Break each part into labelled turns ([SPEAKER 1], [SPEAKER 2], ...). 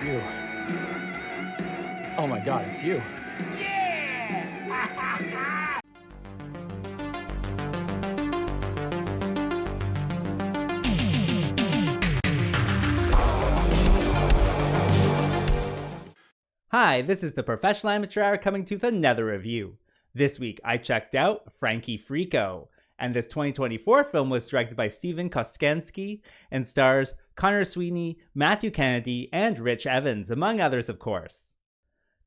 [SPEAKER 1] You. Oh my god, it's you.
[SPEAKER 2] Hi, this is the Professional Amateur Hour coming to with another review. This week I checked out Frankie Freako, and this 2024 film was directed by Steven Kostanski and stars Conor, Sweeney, Matthew Kennedy, and Rich Evans, among others of course.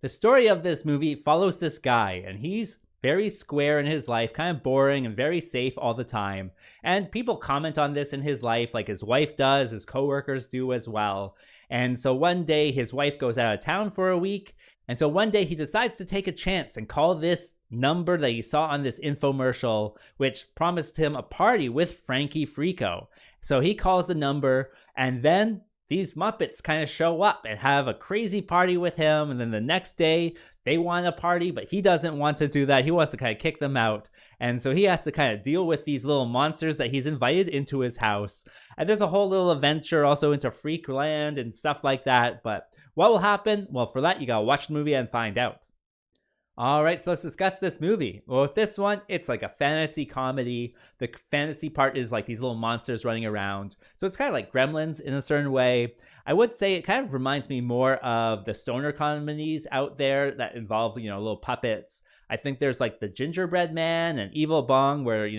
[SPEAKER 2] The story of this movie follows this guy, and he's very square in his life, kind of boring and very safe all the time. And people comment on this in his life, like his wife does, his coworkers do as well. And so one day his wife goes out of town for a week. And so one day he decides to take a chance and call this number that he saw on this infomercial, which promised him a party with Frankie Freako. So he calls the number, and then these Muppets kind of show up and have a crazy party with him. And then the next day they want a party, but he doesn't want to do that. He wants to kind of kick them out. And so he has to kind of deal with these little monsters that he's invited into his house. And there's a whole little adventure also into Freak Land and stuff like that. But what will happen? Well, for that, you gotta watch the movie and find out. Alright, so let's discuss this movie. Well, with this one, it's like a fantasy comedy. The fantasy part is like these little monsters running around. So it's kind of like Gremlins in a certain way. I would say it kind of reminds me more of the stoner comedies out there that involve, little puppets. I think there's like the Gingerbread Man and Evil Bong where,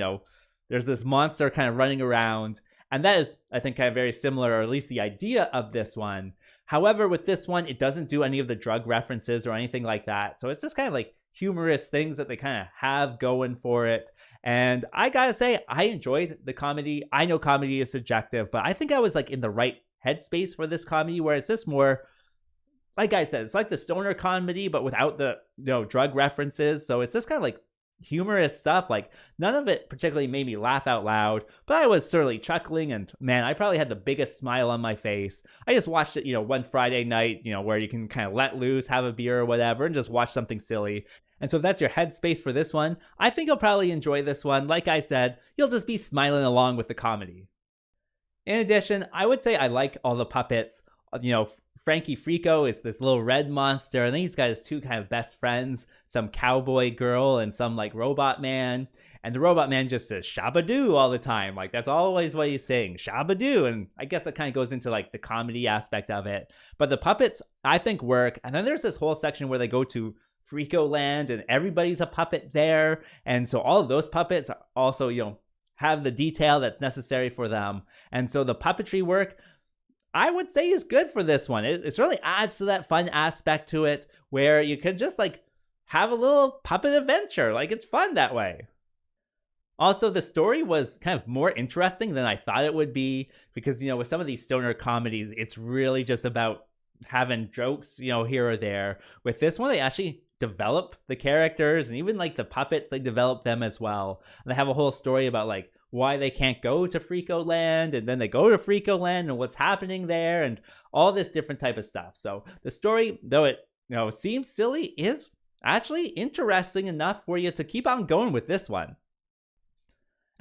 [SPEAKER 2] there's this monster kind of running around. And that is, I think, kind of very similar, or at least the idea of this one. However, with this one, it doesn't do any of the drug references or anything like that. So it's just kind of like humorous things that they kind of have going for it. And I gotta say, I enjoyed the comedy. I know comedy is subjective, but I think I was like in the right headspace for this comedy, where it's just more, like I said, it's like the stoner comedy, but without the drug references. So it's just kind of like humorous stuff. Like none of it particularly made me laugh out loud, but I was certainly chuckling, and man, I probably had the biggest smile on my face. I just watched it, one Friday night, where you can kind of let loose, have a beer or whatever, and just watch something silly. And so if that's your headspace for this one, I think you'll probably enjoy this one. Like I said, you'll just be smiling along with the comedy. In addition, I would say I like all the puppets. Frankie Freako is this little red monster, and then he's got his two kind of best friends, some cowboy girl and some like robot man. And the robot man just says shabadoo all the time. Like that's always what he's saying, shabadoo. And I guess that kind of goes into like the comedy aspect of it. But the puppets, I think, work. And then there's this whole section where they go to Freako Land and everybody's a puppet there. And so all of those puppets are also, have the detail that's necessary for them. And so the puppetry work, I would say, is good for this one. It really adds to that fun aspect to it, where you can just like have a little puppet adventure. Like it's fun that way. Also, the story was kind of more interesting than I thought it would be, because, with some of these stoner comedies, it's really just about having jokes, here or there. With this one, they actually develop the characters, and even like the puppets, they develop them as well. And they have a whole story about like why they can't go to Freako Land, and then they go to Freako Land and what's happening there, and all this different type of stuff. So the story, though it seems silly, is actually interesting enough for you to keep on going with this one.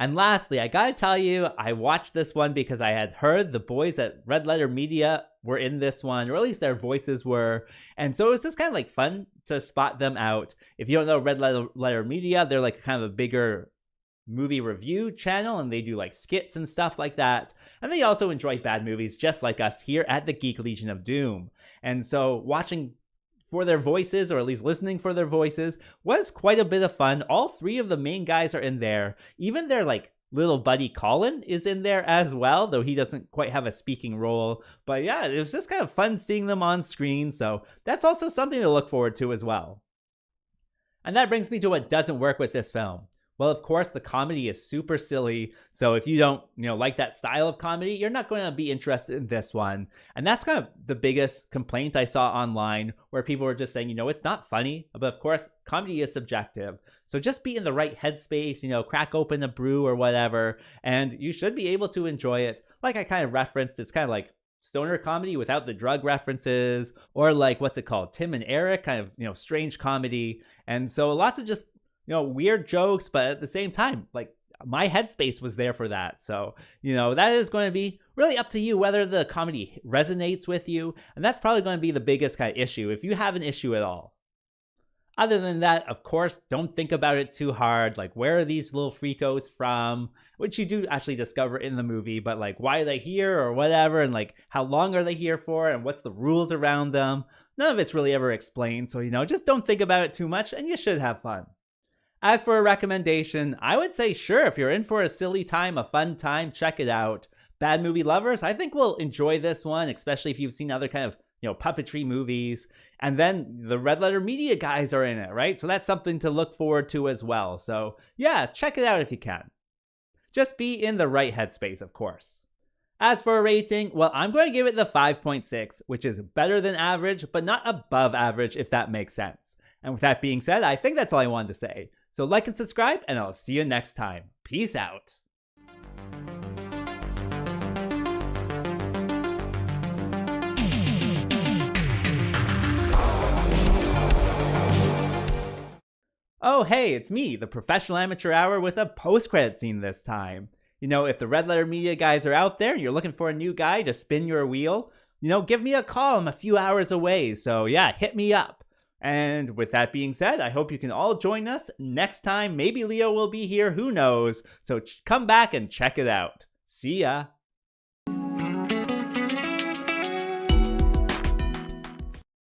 [SPEAKER 2] And lastly, I gotta tell you, I watched this one because I had heard the boys at Red Letter Media were in this one, or at least their voices were. And so it was just kind of like fun to spot them out. If you don't know Red Letter Media, they're like kind of a bigger movie review channel, and they do like skits and stuff like that. And they also enjoy bad movies just like us here at the Geek Legion of Doom. And so watching for their voices, or at least listening for their voices, was quite a bit of fun. All three of the main guys are in there. Even their like little buddy Colin is in there as well, though he doesn't quite have a speaking role. But yeah, it was just kind of fun seeing them on screen, so that's also something to look forward to as well. And that brings me to what doesn't work with this film. Well, of course, the comedy is super silly. So if you don't, like that style of comedy, you're not going to be interested in this one. And that's kind of the biggest complaint I saw online, where people were just saying, it's not funny. But of course, comedy is subjective. So just be in the right headspace, crack open a brew or whatever, and you should be able to enjoy it. Like I kind of referenced, it's kind of like stoner comedy without the drug references, or like, what's it called? Tim and Eric, kind of, strange comedy. And so lots of just, weird jokes, but at the same time, like my headspace was there for that. So, that is going to be really up to you whether the comedy resonates with you. And that's probably going to be the biggest kind of issue, if you have an issue at all. Other than that, of course, don't think about it too hard. Like, where are these little freakos from? Which you do actually discover in the movie, but like, why are they here or whatever? And like, how long are they here for? And what's the rules around them? None of it's really ever explained. So, just don't think about it too much and you should have fun. As for a recommendation, I would say sure, if you're in for a silly time, a fun time, check it out. Bad movie lovers, I think will enjoy this one, especially if you've seen other kind of puppetry movies. And then the Red Letter Media guys are in it, right? So that's something to look forward to as well. So yeah, check it out if you can. Just be in the right headspace, of course. As for a rating, well, I'm going to give it the 5.6, which is better than average, but not above average, if that makes sense. And with that being said, I think that's all I wanted to say. So like and subscribe, and I'll see you next time. Peace out. Oh, hey, it's me, the Professional Amateur Hour, with a post-credit scene this time. If the Red Letter Media guys are out there and you're looking for a new guy to spin your wheel, give me a call. I'm a few hours away. So yeah, hit me up. And with that being said, I hope you can all join us next time. Maybe Leo will be here, who knows? So come back and check it out. See ya.